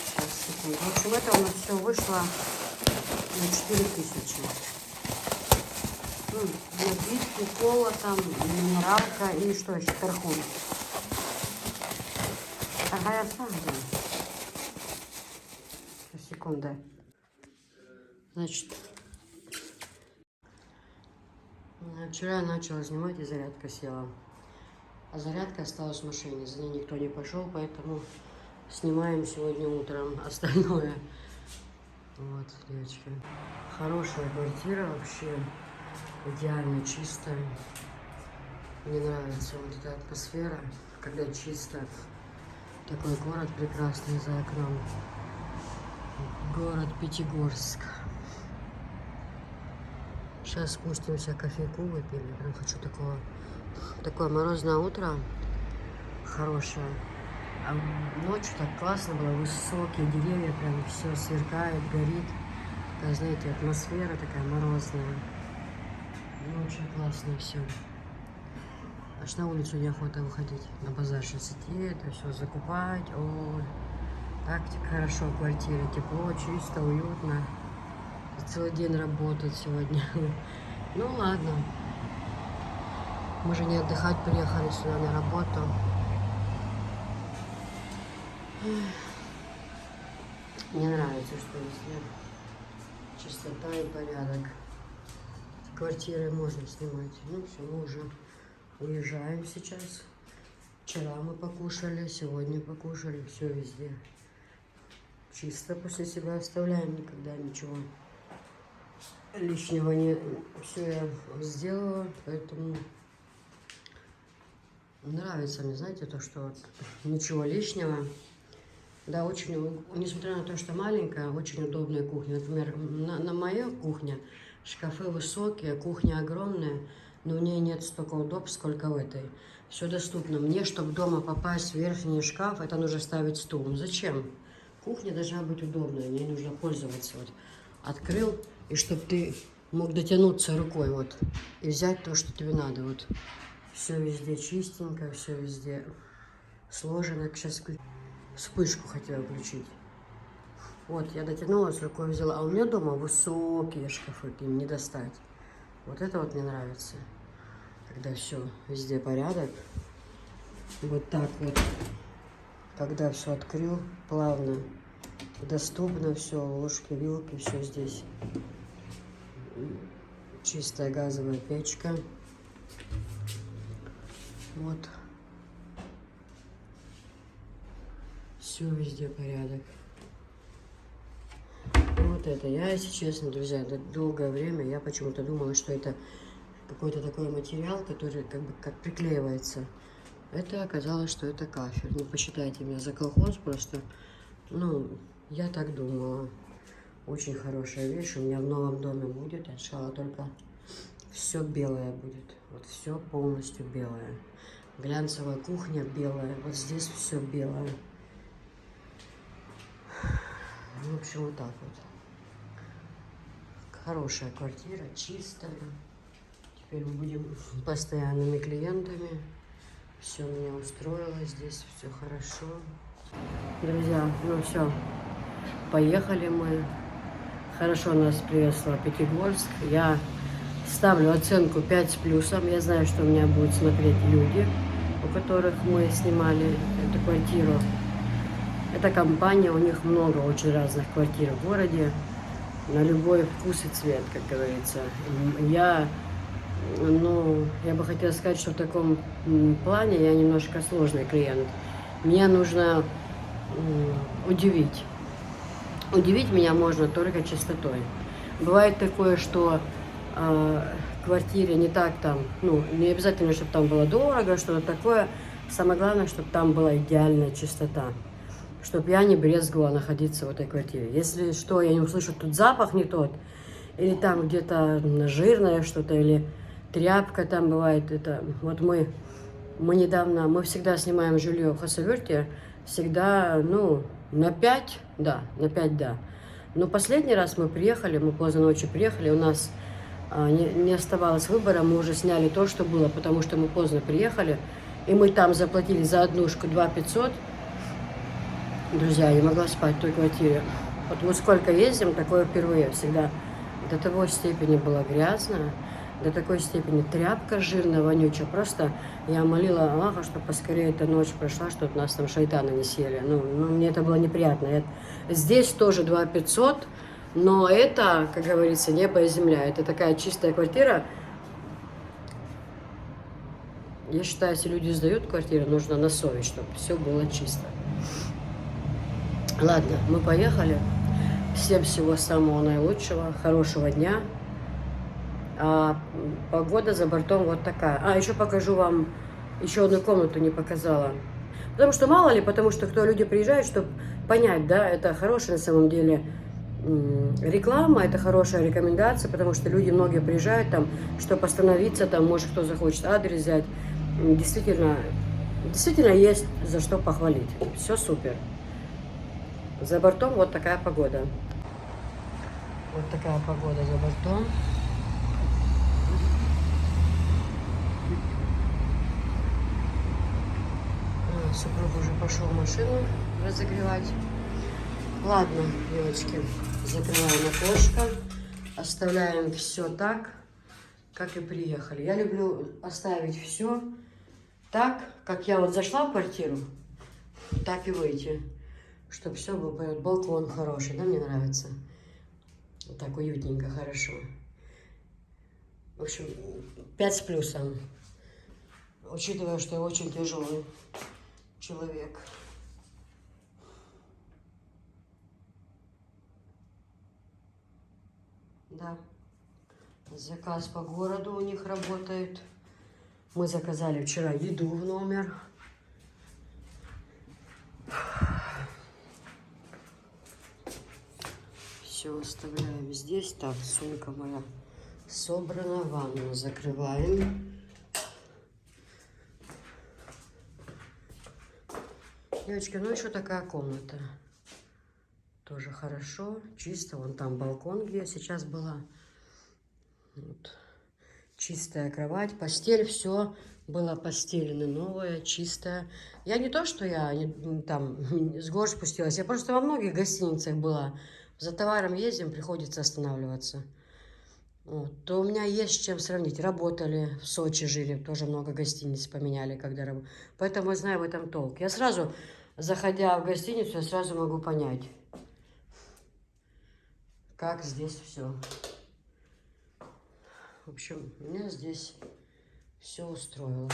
Сейчас, секунду. В общем, это у нас все вышло на 4000. Напитки, кола, там, минералка и что еще? Тархун. Какая сахара? Секунда. Значит, вчера я начала снимать, и зарядка села. А зарядка осталась в машине. За ней никто не пошел, поэтому снимаем сегодня утром остальное. Вот, девочки. Хорошая квартира вообще. Идеально чистая. Мне нравится вот эта атмосфера, когда чисто. Такой город прекрасный за окном. Город Пятигорск. Сейчас спустимся, кофейку выпили. Прям хочу такое морозное утро. Хорошее. А ночью так классно было. Высокие деревья, прям все сверкает, горит. Такая, знаете, атмосфера такая морозная. Ну, очень классно все. Аж на улицу неохота выходить. На базар сейчас идти, это все закупать. Ой, так хорошо в квартире. Тепло, чисто, уютно. Целый день работать сегодня. Ну ладно. Мы же не отдыхать приехали сюда на работу. Мне нравится, что здесь чистота и порядок. Квартиры можно снимать. Ну все, мы уже уезжаем сейчас. Вчера мы покушали, сегодня покушали. Все везде. Чисто после себя оставляем, никогда ничего лишнего не... Все я сделала, поэтому нравится мне, знаете, то, что вот ничего лишнего. Да, очень, несмотря на то, что маленькая, очень удобная кухня. Например, на моей кухне шкафы высокие, кухня огромная, но в ней нет столько удобств, сколько в этой. Все доступно. Мне, чтобы дома попасть в верхний шкаф, это нужно ставить стул. Ну зачем? Кухня должна быть удобная, ей нужно пользоваться. Вот открыл, и чтобы ты мог дотянуться рукой вот и взять то, что тебе надо. Вот все везде чистенько, все везде сложено. Сейчас вспышку хотела включить. Вот, я дотянулась, рукой взяла. А у меня дома высокие шкафы, к ним не достать. Вот это вот мне нравится. Когда все везде порядок. Вот так вот. Когда все открыл, плавно, доступно все, ложки, вилки, все здесь. Чистая газовая печка. Вот. Все везде порядок. Вот это. Я, если честно, друзья, долгое время я почему-то думала, что это какой-то такой материал, который как бы как приклеивается. Это оказалось, что это кафель. Не посчитайте меня за колхоз, просто, ну, я так думала. Очень хорошая вещь. У меня в новом доме будет. Я решила только все белое будет. Вот все полностью белое. Глянцевая кухня белая. Вот здесь все белое. В общем, вот так вот. Хорошая квартира, чистая. Теперь мы будем постоянными клиентами. Все меня устроило, здесь все хорошо. Друзья, ну все, поехали мы. Хорошо нас приветствовал Пятигорск. Я ставлю оценку 5 с плюсом. Я знаю, что у меня будут смотреть люди, у которых мы снимали эту квартиру. Это компания, у них много очень разных квартир в городе. На любой вкус и цвет, как говорится. Я бы хотела сказать, что в таком плане я немножко сложный клиент. Мне нужно удивить. Удивить меня можно только чистотой. Бывает такое, что в квартире не так там, ну, не обязательно, чтобы там было дорого, что-то такое. Самое главное, чтобы там была идеальная чистота. Чтобы я не брезговала находиться в этой квартире. Если что, я не услышу, тут запах не тот, или там где-то жирное что-то, или тряпка там бывает. Это вот мы недавно, мы всегда снимаем жилье в Хасавюрте, всегда, ну, на 5, да, на 5, да. Но последний раз мы приехали, мы поздно ночью приехали, у нас не оставалось выбора, мы уже сняли то, что было, потому что мы поздно приехали, и мы там заплатили за однушку 2500. Друзья, я не могла спать в той квартире. Вот мы сколько ездим, такое впервые всегда. До такой степени было грязно, до такой степени тряпка жирная, вонючая. Просто я молила Аллаха, чтобы поскорее эта ночь прошла, чтобы нас там шайтаны не съели. Ну, мне это было неприятно. Здесь тоже 2500, но это, как говорится, небо и земля. Это такая чистая квартира. Я считаю, если люди сдают квартиру, нужно на совесть, чтобы все было чисто. Ладно, мы поехали. Всем всего самого наилучшего, хорошего дня. А погода за бортом вот такая. Еще покажу вам, еще одну комнату не показала. Потому что мало ли, потому что кто люди приезжают, чтобы понять, да, это хороший на самом деле реклама, это хорошая рекомендация, потому что люди многие приезжают там, чтобы остановиться, там, может, кто захочет адрес взять. Действительно, действительно есть за что похвалить. Все супер. За бортом вот такая погода. Вот такая погода за бортом. Супруг уже пошел машину разогревать. Ладно, девочки, закрываем окошко. Оставляем все так, как и приехали. Я люблю оставить все так, как я вот зашла в квартиру, так и выйти. Чтобы все было, балкон хороший, да, мне нравится. Вот так уютненько, хорошо. В общем, 5 с плюсом. Учитывая, что я очень тяжелый человек. Да. Заказ по городу у них работает. Мы заказали вчера еду в номер. Все оставляем здесь. Так, сумка моя собрана. Ванну закрываем. Девочки, ну еще такая комната. Тоже хорошо, чисто. Вон там балкон, где я сейчас была. Вот. Чистая кровать, постель, все было постелено новое, чистое. Я не то, что я там с гор спустилась, я просто во многих гостиницах была. За товаром ездим, приходится останавливаться. Вот. То у меня есть с чем сравнить. Работали в Сочи, жили, тоже много гостиниц поменяли, когда работали. Поэтому я знаю в этом толк. Я сразу, заходя в гостиницу, я сразу могу понять, как здесь все. В общем, меня здесь все устроило.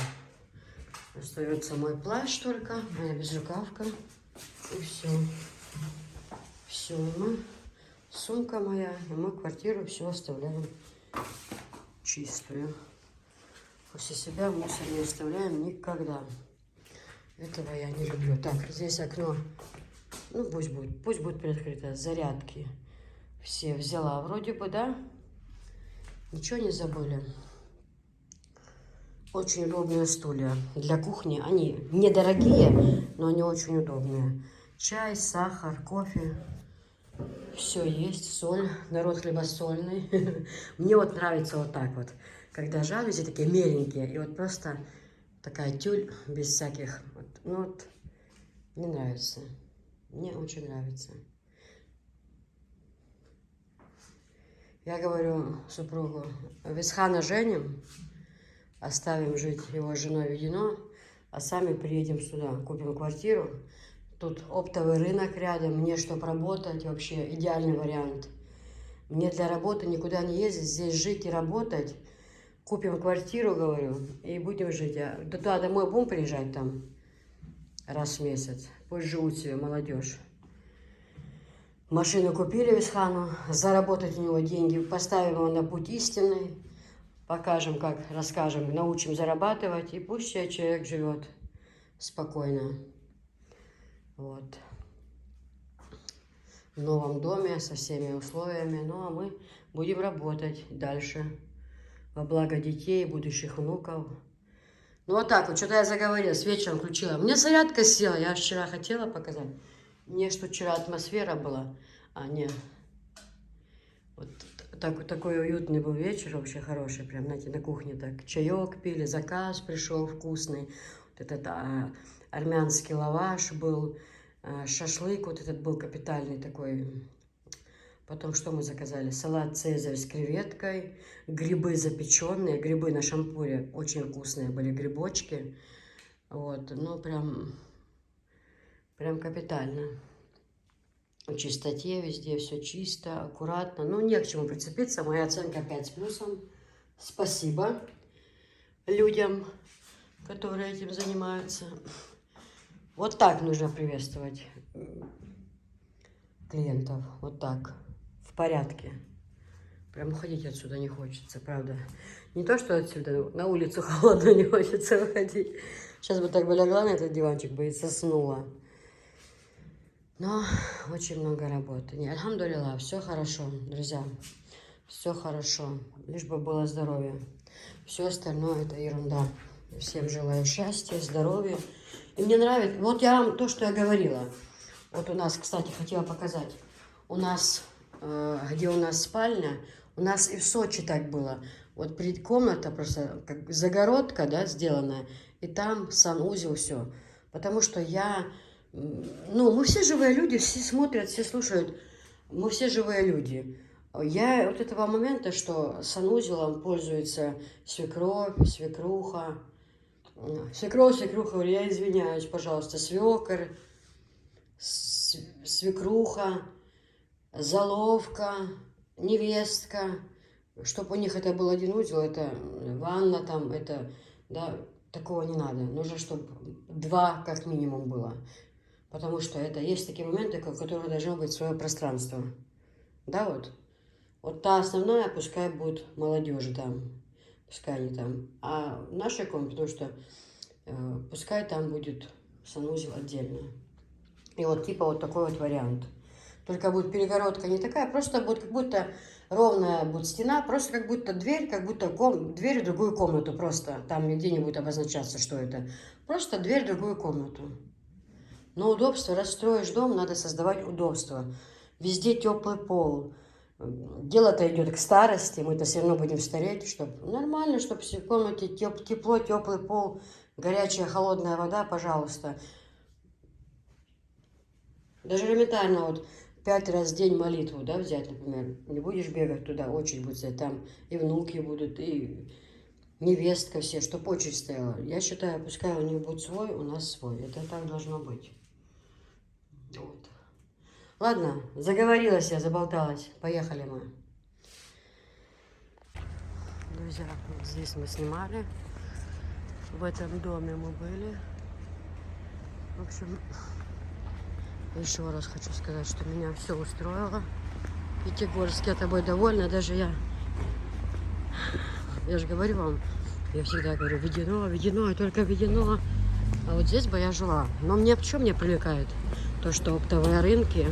Остается мой плащ только, моя безрукавка. И все. Все, мы, сумка моя, и мы квартиру все оставляем чистую. После себя мусор не оставляем никогда. Этого я не люблю. Так, здесь окно, ну пусть будет приоткрыто. Зарядки все взяла вроде бы, да? Ничего не забыли. Очень удобные стулья для кухни. Они недорогие, но они очень удобные. Чай, сахар, кофе. Все есть, соль. Народ хлебосольный. Мне вот нравится вот так вот. Когда жалюзи такие меленькие. И вот просто такая тюль без всяких. Вот, ну вот, мне нравится. Мне очень нравится. Я говорю супругу, Висхана женим, оставим жить его с женой Ведено, а сами приедем сюда, купим квартиру. Тут оптовый рынок рядом, мне чтобы работать, вообще идеальный вариант. Мне для работы никуда не ездить, здесь жить и работать. Купим квартиру, говорю, и будем жить. А туда домой будем приезжать там раз в месяц. Пусть живут себе молодежь. Машину купили Висхану, заработать у него деньги, поставим его на путь истинный, покажем, как, расскажем, научим зарабатывать, и пусть человек живет спокойно. Вот. В новом доме, со всеми условиями, ну а мы будем работать дальше во благо детей, будущих внуков. Ну вот так вот, что-то я заговорилась, вечером включила. Мне зарядка села, я вчера хотела показать. Мне что вчера атмосфера была, а не вот такой уютный был вечер, вообще хороший, прям, знаете, на кухне так чаек пили, заказ пришел вкусный, вот этот армянский лаваш был, шашлык вот этот был капитальный такой. Потом что мы заказали? Салат цезарь с креветкой, грибы запеченные, грибы на шампуре, очень вкусные были грибочки, вот, ну прям капитально. В чистоте везде, все чисто, аккуратно. Ну, не к чему прицепиться. Моя оценка 5 с плюсом. Спасибо людям, которые этим занимаются. Вот так нужно приветствовать клиентов. Вот так. В порядке. Прям уходить отсюда не хочется, правда. Не то, что отсюда, на улицу холодно не хочется выходить. Сейчас бы так бы легла на этот диванчик бы и соснула. Но очень много работы. Не, альхамдулилlah, все хорошо, друзья. Все хорошо. Лишь бы было здоровье. Все остальное это ерунда. Всем желаю счастья, здоровья. И мне нравится, вот я вам то, что я говорила. Вот у нас, кстати, хотела показать. У нас, где у нас спальня, у нас и в Сочи так было. Вот перед комната просто как загородка, да, сделанная. И там санузел, все. Потому что ну, мы все живые люди, все смотрят, все слушают. Мы все живые люди. Я вот этого момента, что санузелом пользуется свекровь, свекруха. Свекруха, я извиняюсь, пожалуйста, свекор, свекруха, заловка, невестка. Чтобы у них это был один узел, это ванна там, это, да, такого не надо. Нужно, чтобы 2 как минимум было. Потому что это есть такие моменты, в которых должно быть свое пространство. Да, вот. Вот та основная, пускай будет молодежи там. Пускай они там. А в нашей комнате, потому что пускай там будет санузел отдельно. И вот типа вот такой вот вариант. Только будет перегородка не такая, просто будет как будто ровная будет стена, просто как будто дверь, как будто дверь в другую комнату просто. Там нигде не будет обозначаться, что это. Просто дверь в другую комнату. Но удобство, раз строишь дом, надо создавать удобство. Везде теплый пол. Дело-то идет к старости, мы-то все равно будем стареть, чтобы нормально, чтобы в комнате тепло, теплый пол, горячая, холодная вода, пожалуйста. Даже элементарно вот 5 раз в день молитву, да, взять, например. Не будешь бегать туда, очередь будет стоять, там и внуки будут, и невестка все, чтобы очередь стояла. Я считаю, пускай у них будет свой, у нас свой. Это так должно быть. Вот. Ладно, заговорилась я, заболталась. Поехали мы. Друзья, вот здесь мы снимали. В этом доме мы были. В общем, еще раз хочу сказать, что меня все устроило. Пятигорск, я тобой довольна. Даже я же говорю вам, я всегда говорю, ведено, и только ведено. А вот здесь бы я жила. Но что мне привлекает? То, что оптовые рынки,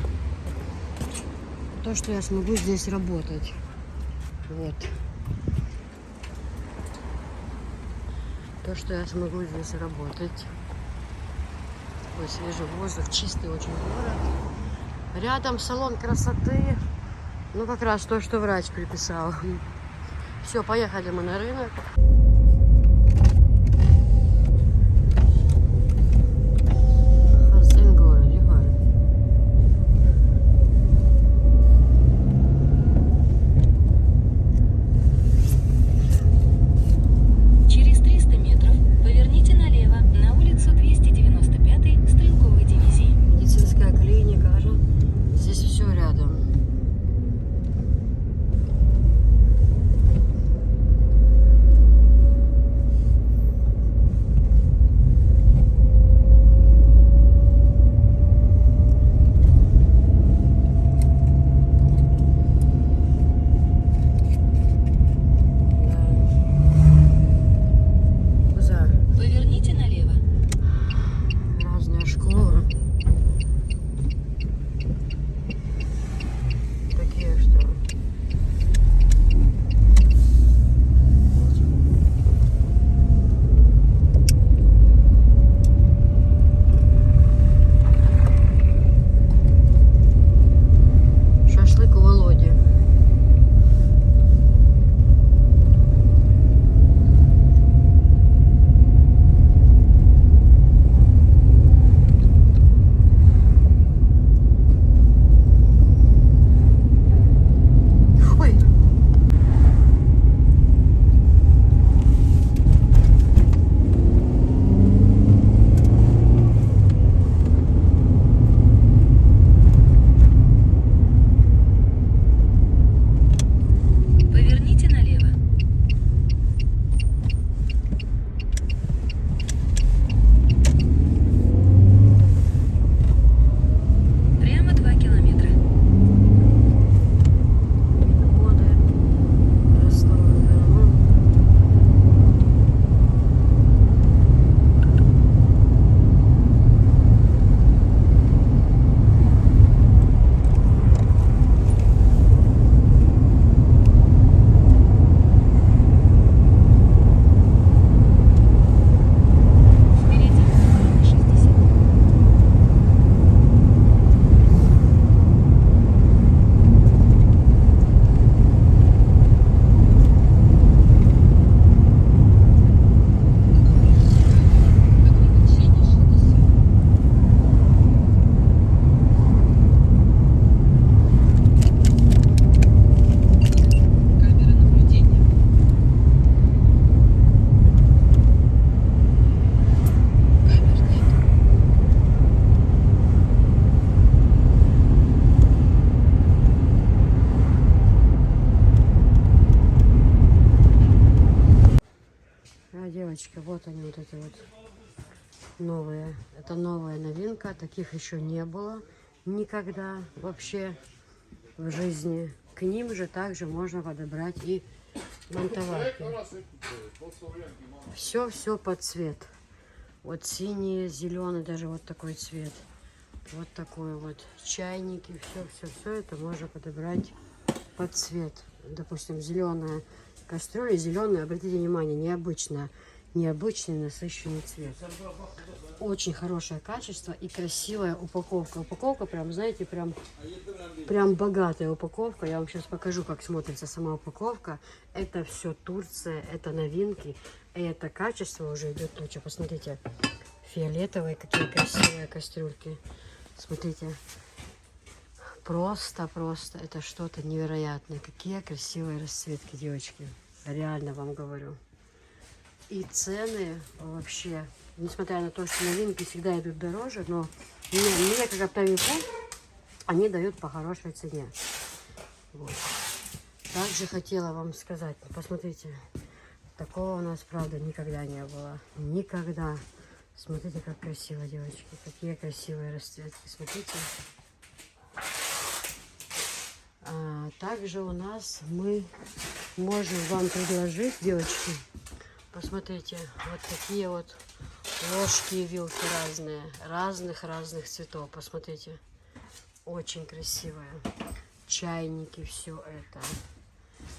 то, что я смогу здесь работать. Вот. То, что я смогу здесь работать. Такой свежий воздух, чистый очень город. Рядом салон красоты. Ну, как раз то, что врач приписал. Все, поехали мы на рынок. Вот они, вот эти вот новые. Это новая новинка. Таких еще не было никогда вообще в жизни. К ним же также можно подобрать и монтоварки. Все под цвет. Вот синий, зеленый, даже вот такой цвет. Вот такой вот. Чайники, все это можно подобрать под цвет. Допустим, зеленая кастрюля, зеленая, обратите внимание, необычный насыщенный цвет. Очень хорошее качество и красивая упаковка. Упаковка прям, знаете, прям богатая упаковка. Я вам сейчас покажу, как смотрится сама упаковка. Это все Турция, это новинки. И это качество уже идет лучше. Посмотрите, фиолетовые, какие красивые кастрюльки. Смотрите, просто, это что-то невероятное. Какие красивые расцветки, девочки. Реально вам говорю. И цены вообще, несмотря на то, что новинки всегда идут дороже, но мне как оптовику, они дают по хорошей цене. Вот. Также хотела вам сказать, посмотрите, такого у нас, правда, никогда не было. Никогда. Смотрите, как красиво, девочки. Какие красивые расцветки. Смотрите. Также у нас мы можем вам предложить, девочки, посмотрите, вот такие вот ложки и вилки разных цветов. Посмотрите, очень красивые. Чайники, все это.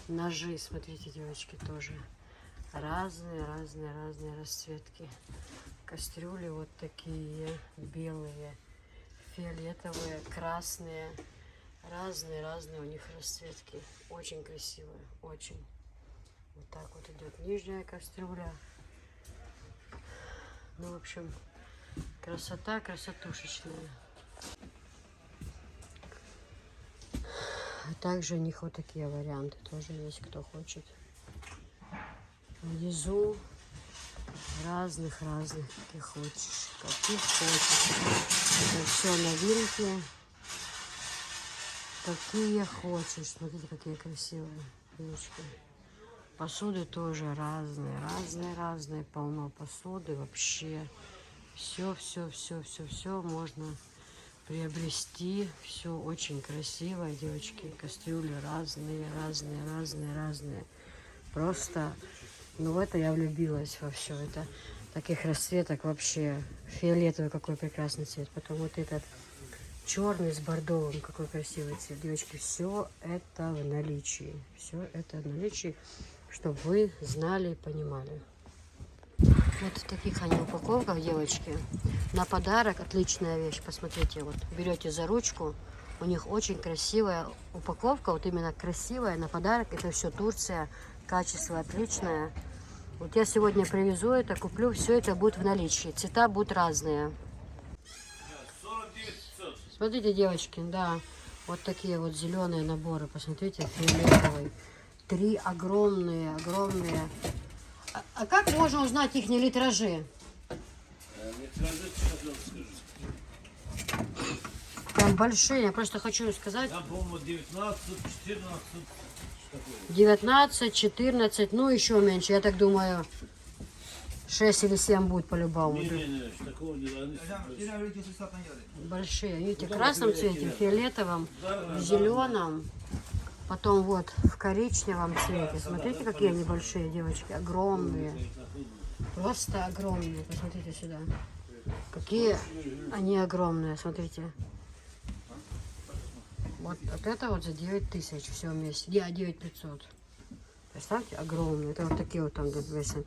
Ножи, смотрите, девочки, тоже разные расцветки. Кастрюли вот такие белые, фиолетовые, красные. Разные у них расцветки. Очень красивые, очень. Вот так вот идет нижняя кастрюля. Ну, в общем, красота красотушечная. А также у них вот такие варианты тоже есть, кто хочет. Внизу разных, каких хочешь. Это все новинки. Какие хочешь. Смотрите, какие красивые девочки. Посуды тоже разные. Полно посуды. Вообще все можно приобрести. Все очень красиво, девочки. Кастрюли разные. Просто, ну, в это я влюбилась во все это. Таких расцветок вообще. Фиолетовый какой прекрасный цвет. Потом вот этот черный с бордовым, какой красивый цвет. Девочки, все это в наличии. Все это в наличии, чтобы вы знали и понимали. Вот в таких они упаковках, девочки. На подарок отличная вещь. Посмотрите, вот берете за ручку. У них очень красивая упаковка. Вот именно красивая на подарок. Это все Турция. Качество отличное. Вот я сегодня привезу это, куплю. Все это будет в наличии. Цвета будут разные. Смотрите, девочки, да, вот такие вот зеленые наборы, посмотрите, фиолетовый. 3 огромные. А как можно узнать их литражи? Прям большие, я просто хочу сказать. Там, по-моему, 19, 14, 19, 14, ну еще меньше, я так думаю, 6 или 7 будет по-любому. Не, такого не надо. Большие. Видите, в красном цвете, в фиолетовом, в зеленом, потом вот в коричневом цвете. Смотрите, какие они большие, девочки, огромные. Просто огромные. Посмотрите сюда. Какие они огромные, смотрите. Вот это вот за 9000 все вместе. 9500. Представьте, огромные. Это вот такие вот там, допустим,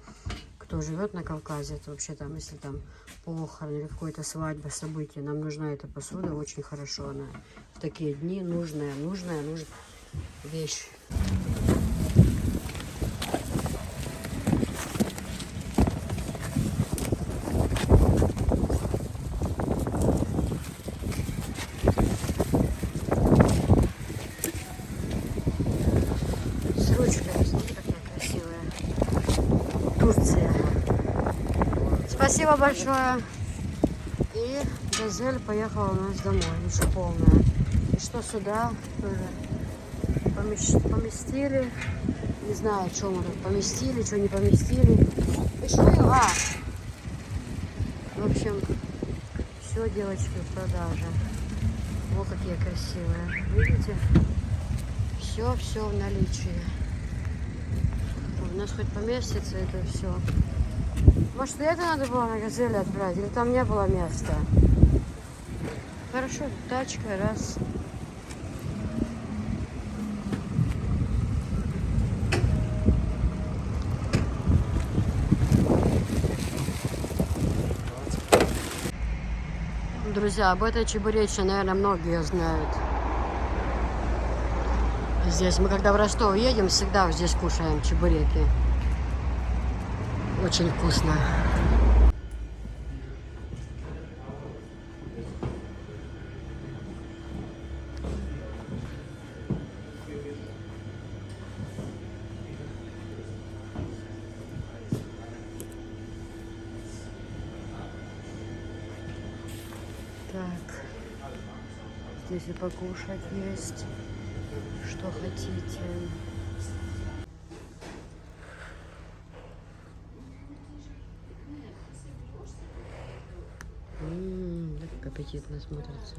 кто живет на Кавказе, это вообще там, если там похорон или какая-то свадьба, событие, нам нужна эта посуда, очень хорошо она. В такие дни нужная вещь. С ручкой, смотрите, какие красивые. Турция. Спасибо большое. И газель поехала у нас домой, еще полная. И что сюда тоже поместили Не знаю, что мы тут поместили, что не поместили. В общем, все, девочки, в продаже. Вот какие красивые. Видите? Все в наличии. У нас хоть поместится это все. Может, это надо было на Газели отправить, или там не было места? Хорошо, тачка, раз. Друзья, об этой чебуречной, наверное, многие знают. Здесь мы, когда в Ростов едем, всегда здесь кушаем чебуреки. Очень вкусно. Так, здесь и покушать есть, что хотите. Да как аппетитно смотрится.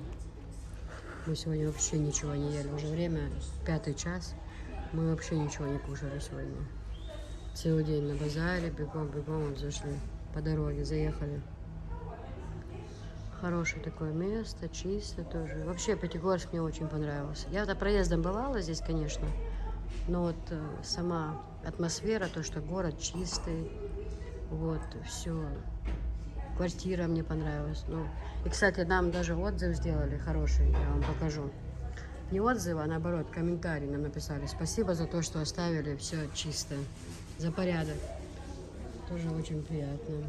Мы сегодня вообще ничего не ели. Уже время 5 час. Мы вообще ничего не кушали сегодня. Целый день на базаре, бегом, вот зашли. По дороге заехали. Хорошее такое место, чисто тоже. Вообще Пятигорск мне очень понравился. Я проездом бывала здесь, конечно. Но вот сама атмосфера, то, что город чистый. Вот, все. Квартира мне понравилась. Ну, и, кстати, нам даже отзыв сделали хороший, я вам покажу. Не отзыв, а наоборот, комментарий нам написали. Спасибо за то, что оставили все чисто, за порядок. Тоже очень приятно.